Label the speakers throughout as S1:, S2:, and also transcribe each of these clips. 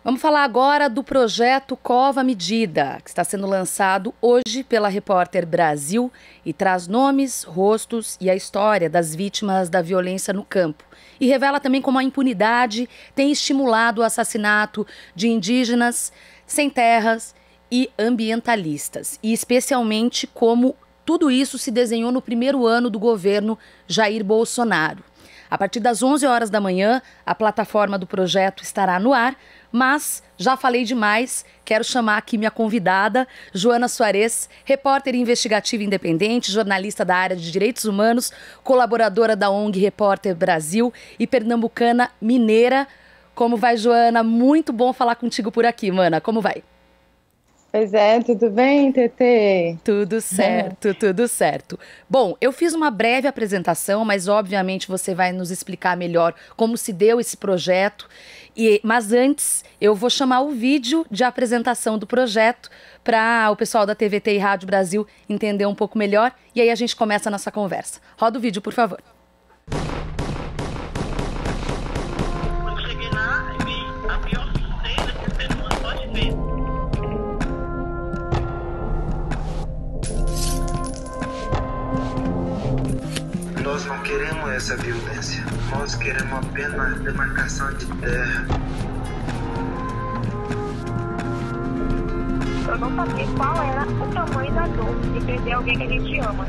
S1: Vamos falar agora do projeto Cova Medida, que está sendo lançado hoje pela Repórter Brasil e traz nomes, rostos e a história das vítimas da violência no campo. E revela também como a impunidade tem estimulado o assassinato de indígenas sem terras e ambientalistas. E especialmente como tudo isso se desenhou no primeiro ano do governo Jair Bolsonaro. A partir das 11 horas da manhã, a plataforma do projeto estará no ar, mas já falei demais, quero chamar aqui minha convidada, Joana Soares, repórter investigativa independente, jornalista da área de direitos humanos, colaboradora da ONG Repórter Brasil e pernambucana mineira. Como vai, Joana? Muito bom falar contigo por aqui, mana. Como vai?
S2: Pois é, tudo bem, Tetê?
S1: Tudo certo, tudo certo. Bom, eu fiz uma breve apresentação, mas obviamente você vai nos explicar melhor como se deu esse projeto. Mas antes, eu vou chamar o vídeo de apresentação do projeto para o pessoal da TVT e Rádio Brasil entender um pouco melhor. E aí a gente começa a nossa conversa. Roda o vídeo, por favor.
S3: Quando cheguei lá, eu vi a pior cena que o ser humano pode ver.
S4: Nós não queremos essa violência. Nós queremos apenas demarcação de terra.
S5: Eu não sabia qual era o tamanho da dor de perder alguém que a gente ama.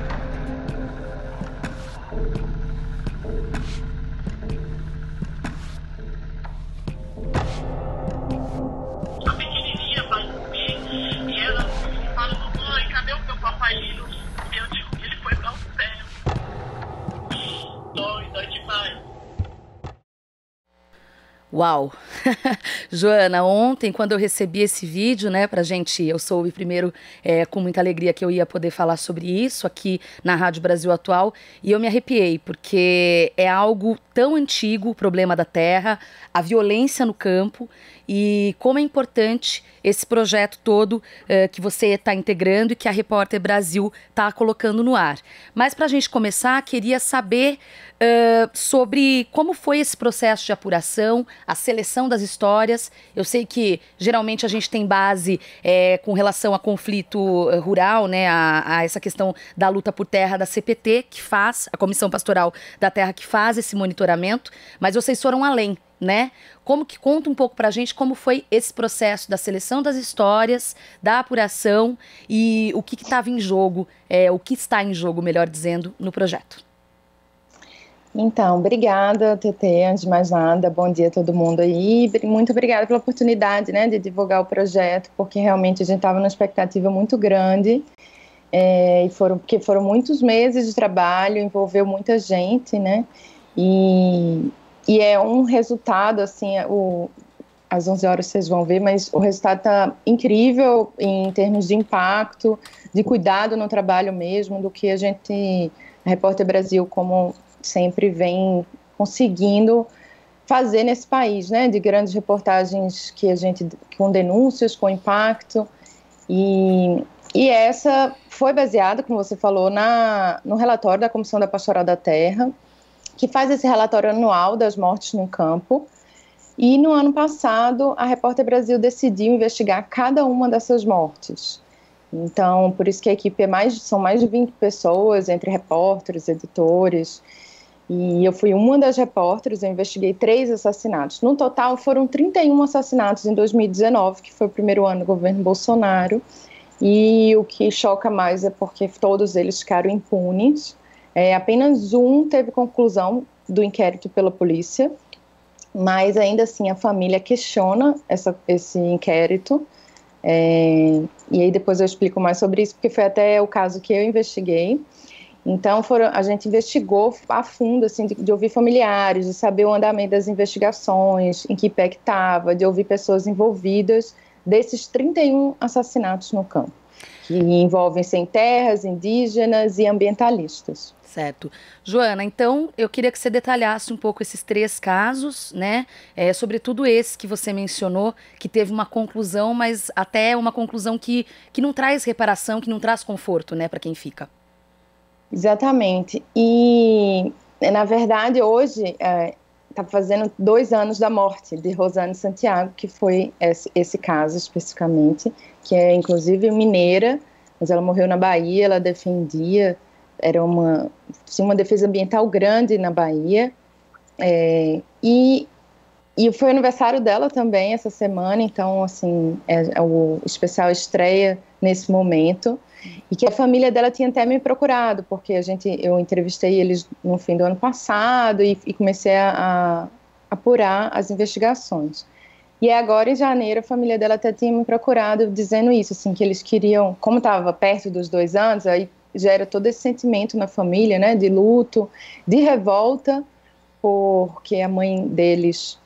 S3: A pequenininha vai dormir e ela fala: mamãe, cadê o meu papaizinho? E eu digo que ele foi para o céu. Dói demais.
S1: Uau! Joana, ontem, quando eu recebi esse vídeo, né, pra gente, eu soube primeiro com muita alegria que eu ia poder falar sobre isso aqui na Rádio Brasil Atual, e eu me arrepiei, porque é algo tão antigo, o problema da terra, a violência no campo, e como é importante esse projeto todo que você está integrando e que a Repórter Brasil está colocando no ar. Mas para a gente começar, queria saber sobre como foi esse processo de apuração, a seleção das histórias. Eu sei que geralmente a gente tem base com relação a conflito rural, né, a essa questão da luta por terra da CPT, que faz, a Comissão Pastoral da Terra, que faz esse monitoramento, mas vocês foram além, né? Como que conta um pouco pra gente como foi esse processo da seleção das histórias, da apuração e o que estava em jogo, o que está em jogo, melhor dizendo, no projeto.
S2: Então, obrigada, Tetê, antes de mais nada, bom dia a todo mundo aí, muito obrigada pela oportunidade, né, de divulgar o projeto, porque realmente a gente estava numa expectativa muito grande, porque foram muitos meses de trabalho, envolveu muita gente, né, e é um resultado, assim, às 11 horas vocês vão ver, mas o resultado está incrível em termos de impacto, de cuidado no trabalho mesmo, do que a Repórter Brasil, como sempre vem conseguindo fazer nesse país, né, de grandes reportagens com denúncias, com impacto, e essa foi baseada, como você falou, no relatório da Comissão da Pastoral da Terra, que faz esse relatório anual das mortes no campo, e no ano passado a Repórter Brasil decidiu investigar cada uma dessas mortes. Então, por isso que a equipe são mais de 20 pessoas, entre repórteres, editores, e eu fui uma das repórteres, eu investiguei 3 assassinatos. No total foram 31 assassinatos em 2019, que foi o primeiro ano do governo Bolsonaro, e o que choca mais é porque todos eles ficaram impunes. Apenas um teve conclusão do inquérito pela polícia, mas ainda assim a família questiona esse inquérito, e aí depois eu explico mais sobre isso, porque foi até o caso que eu investiguei. Então a gente investigou a fundo, assim, de ouvir familiares, de saber o andamento das investigações, em que pé que estava, de ouvir pessoas envolvidas desses 31 assassinatos no campo, que envolvem sem terras, indígenas e ambientalistas.
S1: Certo. Joana, então eu queria que você detalhasse um pouco esses 3 casos, né? Sobretudo esse que você mencionou, que teve uma conclusão, mas até uma conclusão que não traz reparação, que não traz conforto, né, para quem fica.
S2: Exatamente. E, na verdade, hoje, tá fazendo 2 anos da morte de Rosane Santiago, que foi esse caso especificamente, que é inclusive mineira, mas ela morreu na Bahia, ela defendia, tinha uma defesa ambiental grande na Bahia, e foi o aniversário dela também essa semana, então, assim, o especial estreia nesse momento, e que a família dela tinha até me procurado, porque eu entrevistei eles no fim do ano passado e comecei a apurar as investigações. E agora, em janeiro, a família dela até tinha me procurado dizendo isso, assim, que eles queriam, como estava perto dos 2 anos, aí gera todo esse sentimento na família, né, de luto, de revolta, porque a mãe deles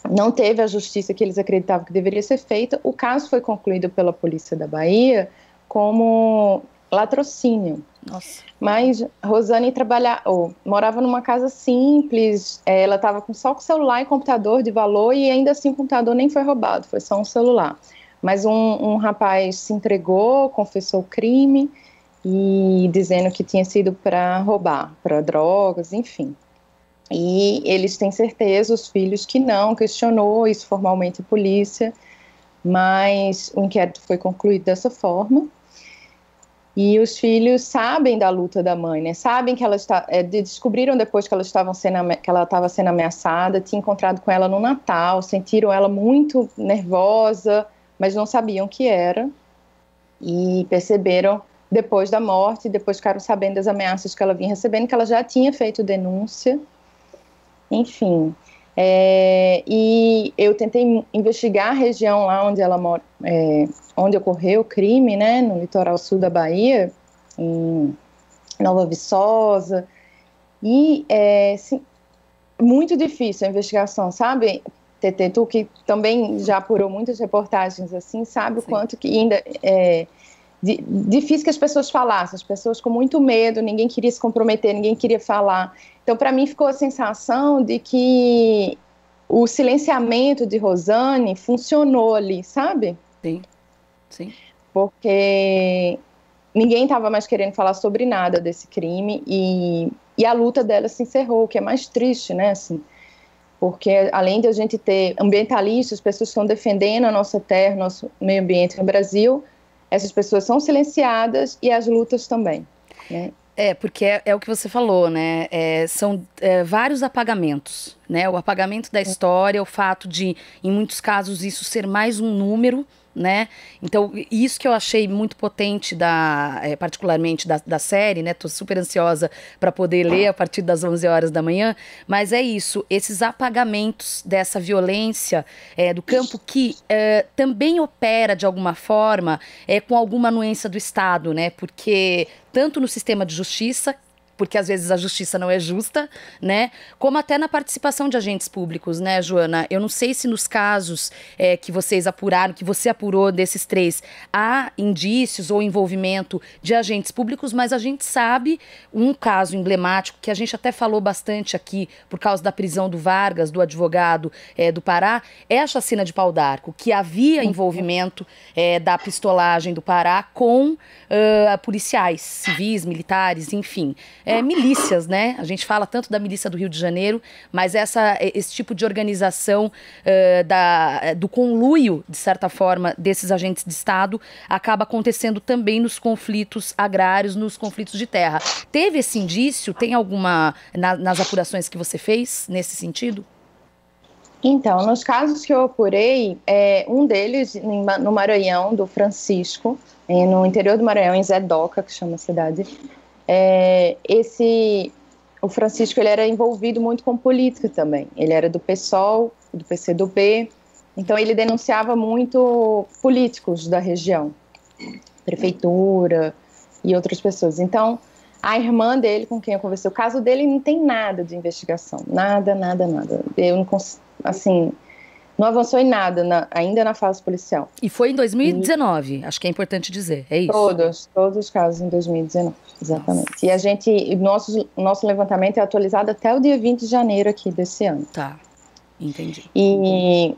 S2: não teve a justiça que eles acreditavam que deveria ser feita. O caso foi concluído pela Polícia da Bahia como latrocínio.
S1: Nossa.
S2: Mas Rosane morava numa casa simples, ela estava só com celular e computador de valor, e ainda assim o computador nem foi roubado, foi só um celular. Mas um rapaz se entregou, confessou o crime, e dizendo que tinha sido para roubar, para drogas, enfim. E eles têm certeza, os filhos, que não, questionou isso formalmente a polícia, mas o inquérito foi concluído dessa forma. E os filhos sabem da luta da mãe, né? Sabem que descobriram depois que ela estava sendo ameaçada, tinham encontrado com ela no Natal, sentiram ela muito nervosa, mas não sabiam o que era, e perceberam depois da morte, depois ficaram sabendo das ameaças que ela vinha recebendo, que ela já tinha feito denúncia, enfim. E eu tentei investigar a região lá onde ela mora, onde ocorreu o crime, né, no litoral sul da Bahia, em Nova Viçosa, e sim, muito difícil a investigação, sabe, Tetê, tu que também já apurou muitas reportagens assim, sabe o quanto que ainda difícil que as pessoas falassem, as pessoas com muito medo, ninguém queria se comprometer, ninguém queria falar. Então, para mim, ficou a sensação de que o silenciamento de Rosane funcionou ali, sabe?
S1: Sim, sim.
S2: Porque ninguém estava mais querendo falar sobre nada desse crime, e a luta dela se encerrou, o que é mais triste, né, assim, porque além de a gente ter ambientalistas, pessoas que estão defendendo a nossa terra, nosso meio ambiente no Brasil, essas pessoas são silenciadas, e as lutas também, né?
S1: Porque é o que você falou, né? São vários apagamentos, né? O apagamento da história, o fato de, em muitos casos, isso ser mais um número, né? Então, isso que eu achei muito potente, particularmente da série, né? Tô super ansiosa para poder ler a partir das 11 horas da manhã, mas é isso, esses apagamentos dessa violência do campo que também opera, de alguma forma, com alguma anuência do Estado, né? Porque tanto no sistema de justiça, porque às vezes a justiça não é justa, né? Como até na participação de agentes públicos, né, Joana? Eu não sei se nos casos que vocês apuraram, que você apurou desses 3, há indícios ou envolvimento de agentes públicos, mas a gente sabe um caso emblemático, que a gente até falou bastante aqui, por causa da prisão do Vargas, do advogado do Pará, é a chacina de Pau d'Arco, que havia envolvimento da pistolagem do Pará com policiais, civis, militares, enfim. Milícias, né? A gente fala tanto da milícia do Rio de Janeiro, mas esse tipo de organização do conluio, de certa forma, desses agentes de Estado, acaba acontecendo também nos conflitos agrários, nos conflitos de terra. Teve esse indício? Tem alguma, nas apurações que você fez, nesse sentido?
S2: Então, nos casos que eu apurei, um deles no Maranhão, do Francisco, no interior do Maranhão, em Zedoca, que chama a cidade. O Francisco, ele era envolvido muito com política também. Ele era do PSOL, do PCdoB, então ele denunciava muito políticos da região, prefeitura e outras pessoas. Então, a irmã dele, com quem eu conversei, o caso dele não tem nada de investigação, nada. Eu não consigo, assim, não avançou em nada, ainda na fase policial.
S1: E foi em 2019, acho que é importante dizer, é isso?
S2: Todos os casos em 2019, exatamente. Nossa. E nosso levantamento é atualizado até o dia 20 de janeiro aqui desse ano.
S1: Tá, entendi.
S2: E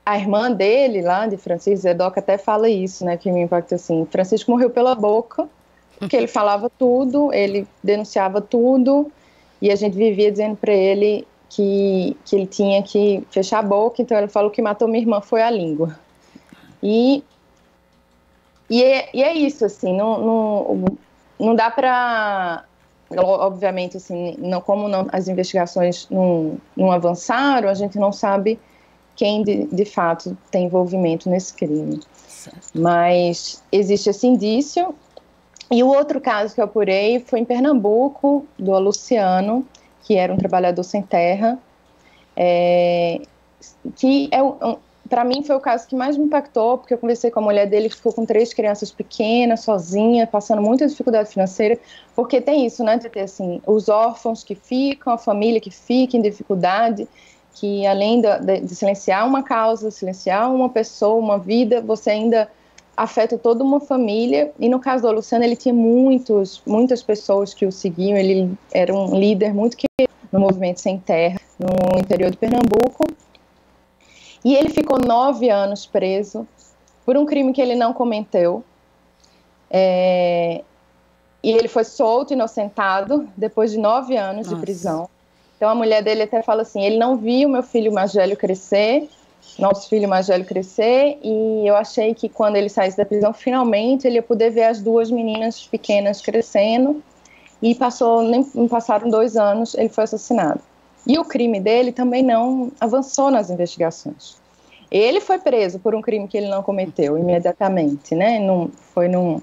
S2: a irmã dele, lá de Francisco, Zedoca, até fala isso, né, que me impactou assim, Francisco morreu pela boca, porque ele falava tudo, ele denunciava tudo, e a gente vivia dizendo para ele que ele tinha que fechar a boca, então ele falou que matou minha irmã foi a língua. E é isso, assim, não dá para, obviamente, assim, como as investigações não avançaram, a gente não sabe quem de fato tem envolvimento nesse crime. Certo. Mas existe esse indício. E o outro caso que eu apurei foi em Pernambuco, do Luciano, que era um trabalhador sem terra, que para mim foi o caso que mais me impactou, porque eu conversei com a mulher dele, que ficou com 3 crianças pequenas, sozinha, passando muita dificuldade financeira, porque tem isso, né, de ter, assim, os órfãos que ficam, a família que fica em dificuldade, que além de silenciar uma causa, silenciar uma pessoa, uma vida, você ainda afeta toda uma família. E no caso do Luciano, ele tinha muitas pessoas que o seguiam, ele era um líder muito querido no movimento Sem Terra, no interior de Pernambuco, e ele ficou 9 anos preso por um crime que ele não cometeu, e ele foi solto, inocentado, depois de 9 anos de prisão. Então a mulher dele até fala assim, ele não viu meu filho mais velho crescer, nosso filho mais velho crescer, e eu achei que quando ele saísse da prisão, finalmente ele ia poder ver as 2 meninas pequenas crescendo, e não passaram 2 anos, ele foi assassinado. E o crime dele também não avançou nas investigações. Ele foi preso por um crime que ele não cometeu imediatamente, né? Foi num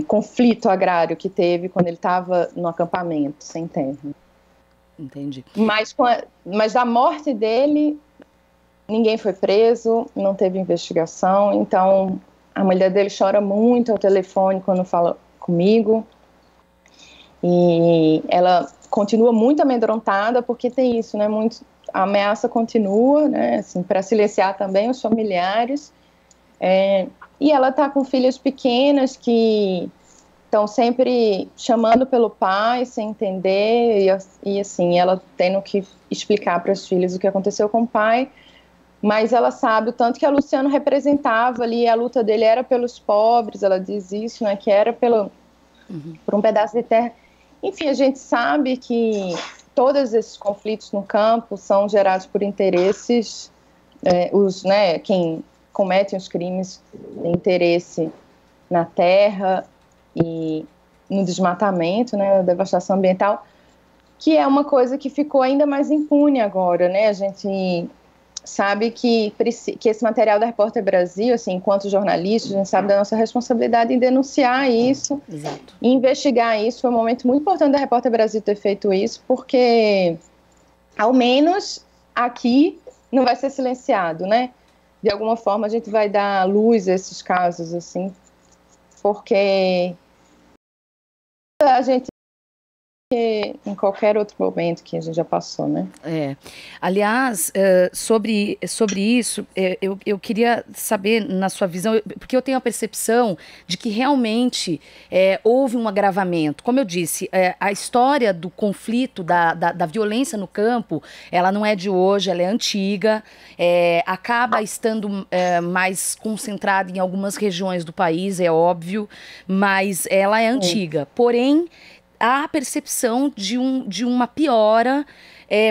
S2: conflito agrário que teve quando ele estava no acampamento sem terra.
S1: Entendi.
S2: Mas da morte dele, ninguém foi preso, não teve investigação, então a mulher dele chora muito ao telefone quando fala comigo, e ela continua muito amedrontada, porque tem isso, né, a ameaça continua, né, assim, para silenciar também os familiares, e ela está com filhas pequenas que estão sempre chamando pelo pai, sem entender, e assim, ela tendo que explicar para as filhas o que aconteceu com o pai, mas ela sabe o tanto que a Luciano representava ali, a luta dele era pelos pobres, ela diz isso, né, que era por um pedaço de terra. Enfim, a gente sabe que todos esses conflitos no campo são gerados por interesses, quem comete os crimes tem interesse na terra e no desmatamento, né, na devastação ambiental, que é uma coisa que ficou ainda mais impune agora, né? A gente sabe que esse material da Repórter Brasil, assim, enquanto jornalista, a gente sabe da nossa responsabilidade em denunciar isso.
S1: Exato.
S2: E investigar isso. Foi um momento muito importante da Repórter Brasil ter feito isso, porque, ao menos, aqui não vai ser silenciado, né? De alguma forma, a gente vai dar luz a esses casos, assim, porque a gente em qualquer outro momento que a gente já passou, né?
S1: Aliás, sobre isso, eu queria saber, na sua visão, porque eu tenho a percepção de que realmente houve um agravamento. Como eu disse, a história do conflito, da violência no campo, ela não é de hoje, ela é antiga, acaba estando mais concentrada em algumas regiões do país, é óbvio, mas ela é antiga. Porém, há a percepção de uma piora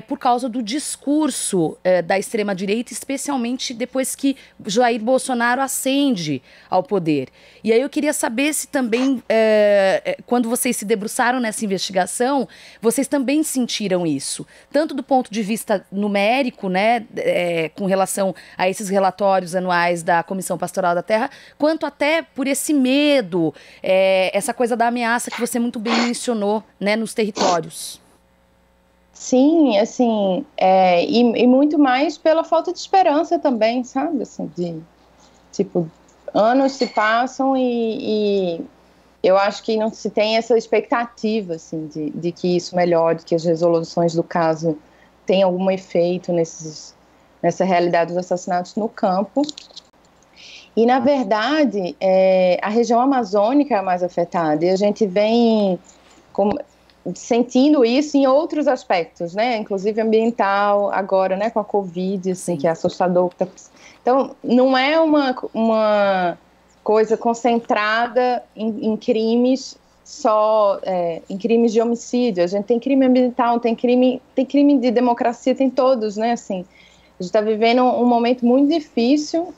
S1: por causa do discurso da extrema-direita, especialmente depois que Jair Bolsonaro ascende ao poder. E aí eu queria saber se também, quando vocês se debruçaram nessa investigação, vocês também sentiram isso, tanto do ponto de vista numérico, né, com relação a esses relatórios anuais da Comissão Pastoral da Terra, quanto até por esse medo, essa coisa da ameaça que você muito bem mencionou, né, nos territórios.
S2: Sim, assim, e muito mais pela falta de esperança também, sabe, assim, tipo, anos se passam e eu acho que não se tem essa expectativa, assim, de que isso melhore, de que as resoluções do caso tenham algum efeito nessa realidade dos assassinatos no campo. E, na verdade, a região amazônica é a mais afetada, e a gente vem sentindo isso em outros aspectos, né? Inclusive ambiental, agora, né, com a Covid, assim, que é assustador. Então, não é uma coisa concentrada em crimes só em crimes de homicídio, a gente tem crime ambiental, tem crime de democracia, tem todos, né, assim. A gente está vivendo um momento muito difícil,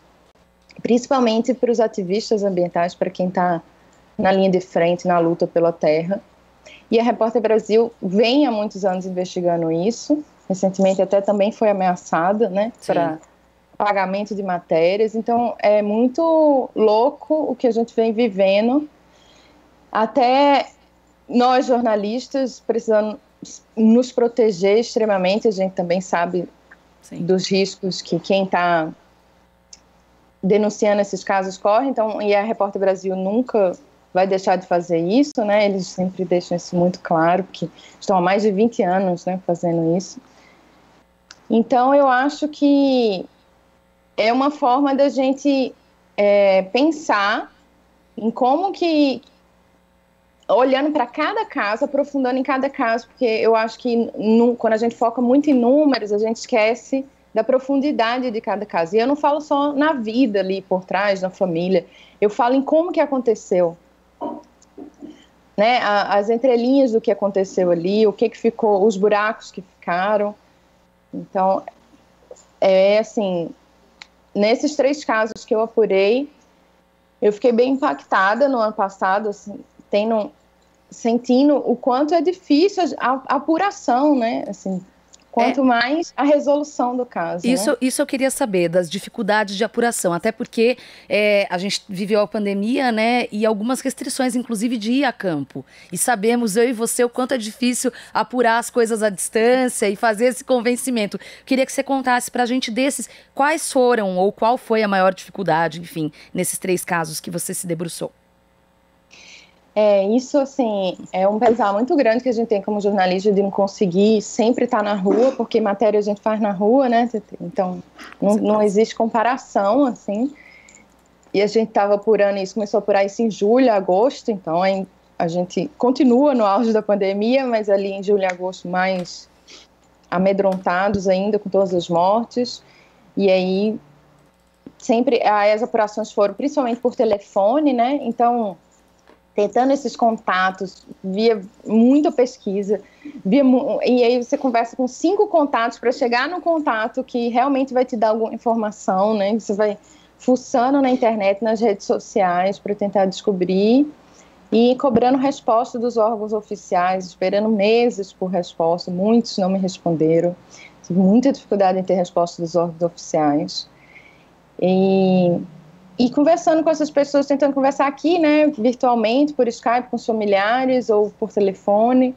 S2: principalmente para os ativistas ambientais, para quem está na linha de frente, na luta pela terra. E a Repórter Brasil vem há muitos anos investigando isso, recentemente até também foi ameaçada, né, para pagamento de matérias, então é muito louco o que a gente vem vivendo. Até nós, jornalistas, precisamos nos proteger extremamente. A gente também sabe dos riscos que quem está denunciando esses casos corre. Então, e a Repórter Brasil nunca vai deixar de fazer isso, né? Eles sempre deixam isso muito claro, porque estão há mais de 20 anos, né, fazendo isso. Então, eu acho que é uma forma da gente pensar em como que, olhando para cada caso, aprofundando em cada caso, porque eu acho que quando a gente foca muito em números, a gente esquece da profundidade de cada caso. E eu não falo só na vida ali por trás, na família, eu falo em como que aconteceu, né? As entrelinhas do que aconteceu ali, o que ficou, os buracos que ficaram. Então, assim, nesses 3 casos que eu apurei, eu fiquei bem impactada no ano passado, assim, sentindo o quanto é difícil a apuração, né, assim, quanto mais a resolução do caso.
S1: Isso eu queria saber, das dificuldades de apuração, até porque a gente viveu a pandemia, né, e algumas restrições, inclusive de ir a campo, e sabemos, eu e você, o quanto é difícil apurar as coisas à distância e fazer esse convencimento. Queria que você contasse pra gente desses, quais foram, ou qual foi a maior dificuldade, enfim, nesses 3 casos que você se debruçou.
S2: Isso, assim, é um pesar muito grande que a gente tem como jornalista de não conseguir sempre estar na rua, porque matéria a gente faz na rua, né? Então, não existe comparação, assim. E a gente estava apurando isso, começou a apurar isso em julho, agosto, então a gente continua no auge da pandemia, mas ali em julho e agosto mais amedrontados ainda com todas as mortes. E aí, sempre as apurações foram principalmente por telefone, né? Então, tentando esses contatos, via muita pesquisa, e aí você conversa com 5 contatos para chegar no contato que realmente vai te dar alguma informação, né? Você vai fuçando na internet, nas redes sociais para tentar descobrir e cobrando resposta dos órgãos oficiais, esperando meses por resposta, muitos não me responderam, tive muita dificuldade em ter resposta dos órgãos oficiais. E conversando com essas pessoas, tentando conversar aqui, né, virtualmente, por Skype, com os familiares ou por telefone,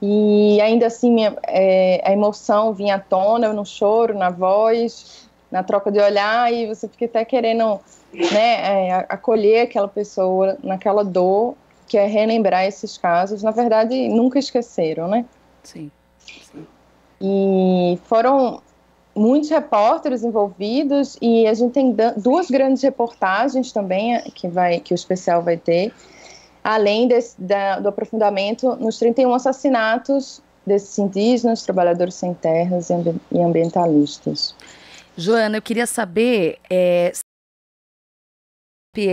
S2: e ainda assim a emoção vinha à tona, no choro, na voz, na troca de olhar, e você fica até querendo, né, acolher aquela pessoa naquela dor, que é relembrar esses casos. Na verdade, nunca esqueceram, né?
S1: Sim.
S2: E foram muitos repórteres envolvidos, e a gente tem 2 grandes reportagens também que o especial vai ter, além do aprofundamento nos 31 assassinatos desses indígenas, trabalhadores sem terras e ambientalistas.
S1: Joana, eu queria saber, a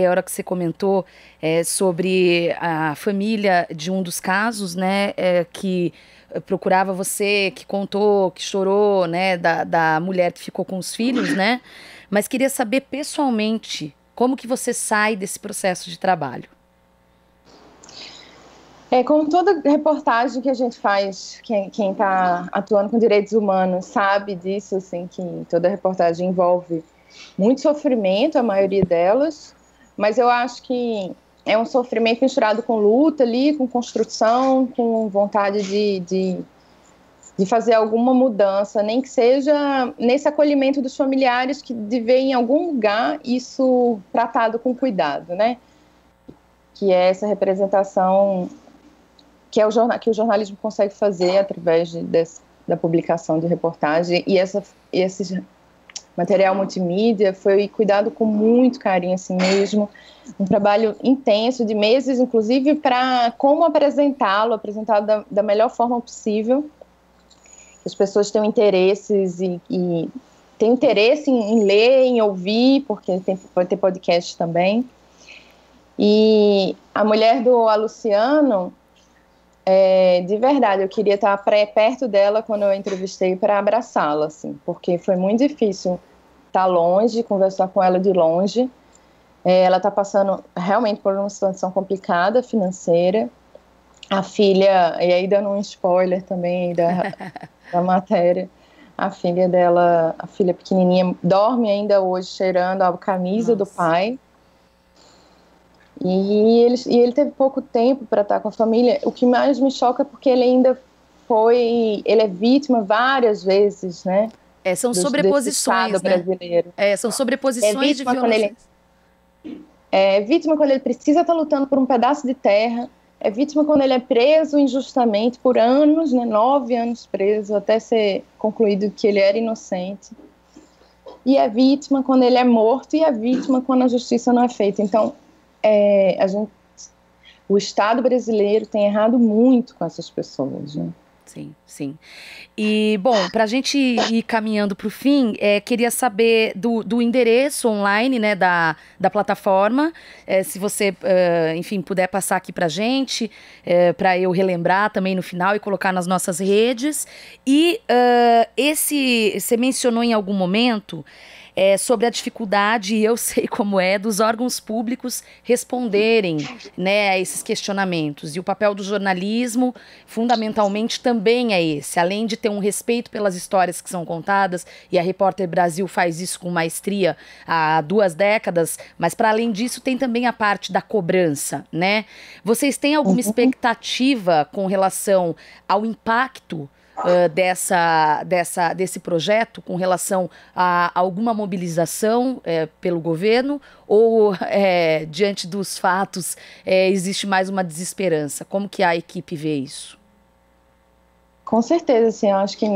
S1: hora que você comentou sobre a família de um dos casos, né, que procurava você, que contou, que chorou, né, da mulher que ficou com os filhos, né? Mas queria saber pessoalmente, como que você sai desse processo de trabalho?
S2: Como toda reportagem que a gente faz, quem está atuando com direitos humanos sabe disso, assim, que toda reportagem envolve muito sofrimento, a maioria delas, mas eu acho que é um sofrimento misturado com luta ali, com construção, com vontade de fazer alguma mudança, nem que seja nesse acolhimento dos familiares, que de ver em algum lugar isso tratado com cuidado, né? Que é essa representação que o jornalismo consegue fazer através da publicação de reportagem, e esse material multimídia foi cuidado com muito carinho, assim mesmo, um trabalho intenso de meses, inclusive, para como apresentá-lo da melhor forma possível, que as pessoas tenham interesses e tenham interesse em ler, em ouvir, porque vai ter podcast também. E a mulher do Luciano, de verdade, eu queria estar perto dela quando eu entrevistei para abraçá-la, assim, porque foi muito difícil estar longe, conversar com ela de longe. Ela está passando realmente por uma situação complicada financeira. A filha, e aí dando um spoiler também da matéria, a filha dela, a filha pequenininha, dorme ainda hoje cheirando a camisa do pai. E ele teve pouco tempo para estar com a família. O que mais me choca é porque ele é vítima várias vezes, né?
S1: São sobreposições, né?
S2: Brasileiro.
S1: São sobreposições de violência.
S2: É vítima quando ele precisa estar lutando por um pedaço de terra. É vítima quando ele é preso injustamente por anos, né? 9 anos preso, até ser concluído que ele era inocente. E é vítima quando ele é morto, e é vítima quando a justiça não é feita. Então, o Estado brasileiro tem errado muito com essas pessoas, né?
S1: Sim, sim. E, bom, para a gente ir caminhando para o fim, queria saber do endereço online, né, da plataforma, se você, enfim, puder passar aqui para a gente, para eu relembrar também no final e colocar nas nossas redes. E você mencionou em algum momento sobre a dificuldade, e eu sei como dos órgãos públicos responderem, né, a esses questionamentos. E o papel do jornalismo, fundamentalmente, também é esse. Além de ter um respeito pelas histórias que são contadas, e a Repórter Brasil faz isso com maestria há 2 décadas, mas, para além disso, tem também a parte da cobrança, né? Vocês têm alguma expectativa com relação ao impacto desse projeto, com relação a alguma mobilização pelo governo, ou diante dos fatos existe mais uma desesperança? Como que a equipe vê isso?
S2: Com certeza, assim, eu acho que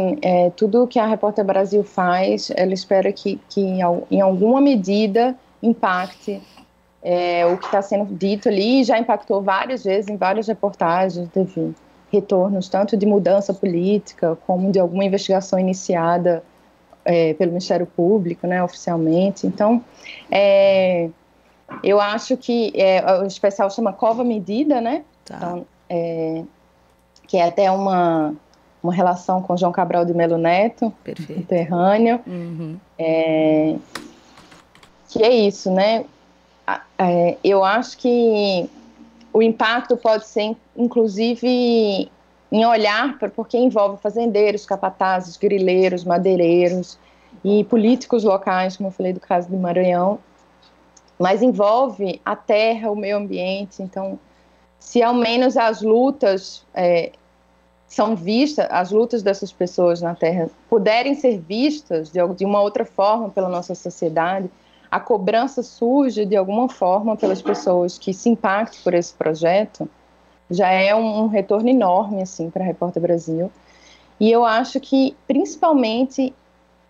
S2: tudo que a Repórter Brasil faz, ela espera que em alguma medida impacte o que está sendo dito ali, já impactou várias vezes em várias reportagens, teve retornos tanto de mudança política como de alguma investigação iniciada pelo Ministério Público, né, oficialmente. Então, eu acho que o especial chama Cova Medida, né? Tá. Então, que é até uma relação com João Cabral de Melo Neto, conterrâneo. Uhum. Que é isso, né? Eu acho que o impacto pode ser, inclusive, em olhar, porque envolve fazendeiros, capatazes, grileiros, madeireiros e políticos locais, como eu falei do caso do Maranhão, mas envolve a terra, o meio ambiente. Então, se ao menos as lutas são vistas, as lutas dessas pessoas na terra puderem ser vistas de uma outra forma pela nossa sociedade, a cobrança surge de alguma forma pelas pessoas que se impactam por esse projeto, já é um retorno enorme, assim, para a Repórter Brasil. E eu acho que, principalmente,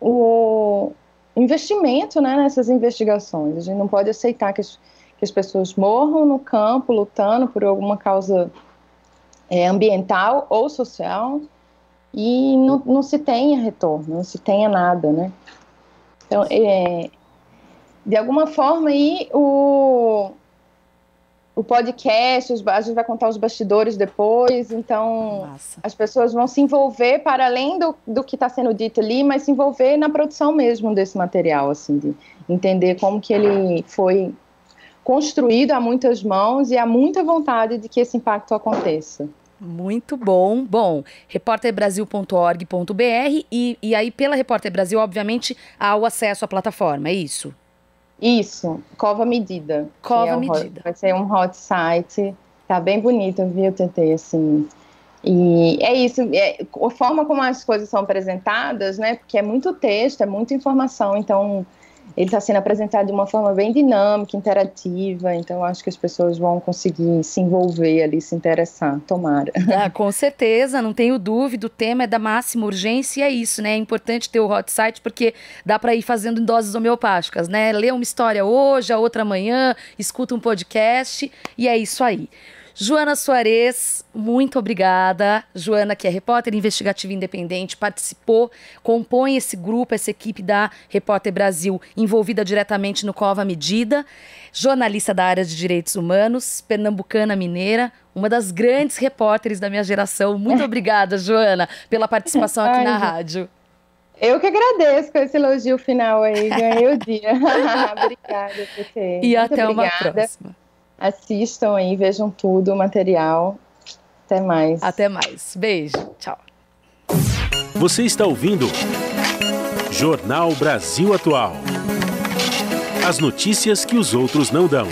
S2: o investimento, né, nessas investigações. A gente não pode aceitar que as pessoas morram no campo, lutando por alguma causa ambiental ou social, e não se tenha retorno, não se tenha nada, né? Então, de alguma forma, aí, o podcast, a gente vai contar os bastidores depois, então as pessoas vão se envolver para além do que está sendo dito ali, mas se envolver na produção mesmo desse material, assim, de entender como que ele foi construído a muitas mãos e há muita vontade de que esse impacto aconteça.
S1: Muito bom. Bom, repórterbrasil.org.br e aí pela Repórter Brasil, obviamente, há o acesso à plataforma, é isso?
S2: Isso, Cova Medida.
S1: Cova Medida.
S2: Vai ser um hot site, tá bem bonito, viu, TT, assim. E é isso, a forma como as coisas são apresentadas, né, porque é muito texto, é muita informação, então ele está sendo apresentado de uma forma bem dinâmica, interativa, então acho que as pessoas vão conseguir se envolver ali, se interessar, tomara.
S1: Com certeza, não tenho dúvida, o tema é da máxima urgência e é isso, né, é importante ter o hot site porque dá para ir fazendo em doses homeopáticas, né, ler uma história hoje, a outra amanhã, escuta um podcast e é isso aí. Joana Soares, muito obrigada. Joana, que é repórter investigativa independente, participou, compõe esse grupo, essa equipe da Repórter Brasil, envolvida diretamente no Cova Medida, jornalista da área de direitos humanos, pernambucana mineira, uma das grandes repórteres da minha geração. Muito obrigada, Joana, pela participação aqui na rádio.
S2: Eu que agradeço com esse elogio final aí, ganhei o dia. Obrigada, PT.
S1: E até uma próxima.
S2: Assistam aí, vejam tudo, o material. Até mais.
S1: Até mais. Beijo. Tchau.
S6: Você está ouvindo Jornal Brasil Atual. As notícias que os outros não dão.